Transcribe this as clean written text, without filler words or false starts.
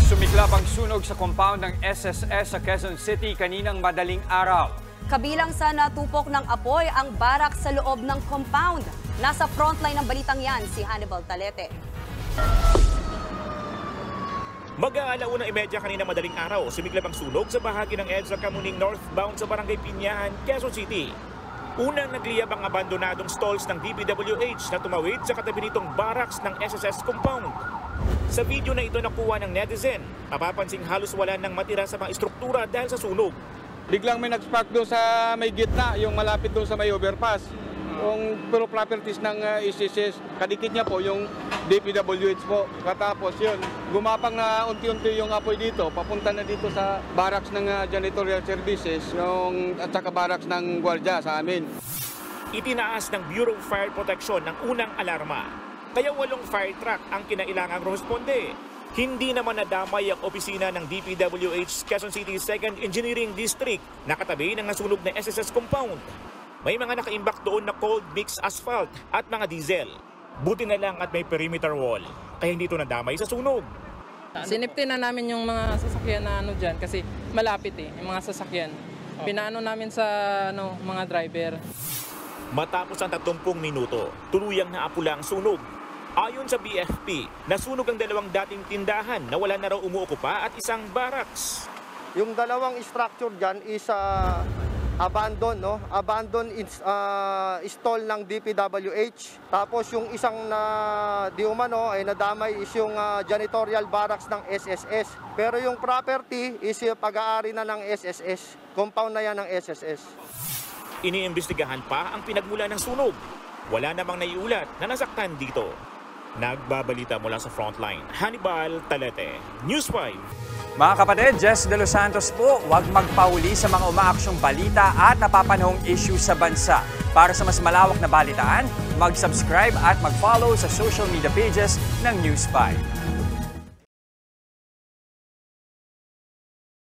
Sumiklab ang sunog sa compound ng SSS sa Quezon City kaninang madaling araw. Kabilang sa natupok ng apoy ang barak sa loob ng compound. Nasa frontline ng balitang yan si Hannibal Talete. Mag-aalauna 1:30 kanina madaling araw, sumiklab ang sunog sa bahagi ng EDSA Kamuning northbound sa Barangay Pinyahan, Quezon City. Unang nagliyab ang abandonadong stalls ng DPWH na tumawid sa katabi nitong barracks ng SSS compound. Sa video na ito nakuha ng netizen, mapapansing halos wala nang matira sa mga istruktura dahil sa sunog. Biglang may nag-spark doon sa may gitna, yung malapit doon sa may overpass. Yung properties ng SSS, kadikit niya po yung DPWH po. Katapos yun, gumapang na unti-unti yung apoy dito, papunta na dito sa barracks ng janitorial services at saka barracks ng gwardiya sa amin. Itinaas ng Bureau of Fire Protection ng unang alarma. Kaya 8 fire truck ang kinailangang responde. Hindi naman nadamay ang opisina ng DPWH Quezon City 2nd Engineering District na katabi ng nasunog na SSS compound. May mga nakaimbak doon na cold mix asphalt at mga diesel. Buti na lang at may perimeter wall, kaya hindi ito nadamay sa sunog. Sinipti na namin yung mga sasakyan na dyan kasi malapit yung mga sasakyan. Pinaano namin sa mga driver. Matapos ang 30 minuto, tuluyang naapula ang sunog. Ayon sa BFP, nasunog ang 2 dating tindahan na wala na raw umuokupa at isang barracks. Yung 2 structure dyan is abandon, stall ng DPWH. Tapos yung isang di umano ay nadamay is yung janitorial barracks ng SSS. Pero yung property is pag-aari na ng SSS. Compound na yan ng SSS. Iniimbestigahan pa ang pinagmula ng sunog. Wala namang naiulat na nasaktan dito. Nagbabalita mula sa frontline, Hannibal Talete, News 5. Mga kapatid, Jess De Los Santos po, huwag magpahuli sa mga umaaksyong balita at napapanahong issue sa bansa. Para sa mas malawak na balitaan, mag-subscribe at mag-follow sa social media pages ng News 5.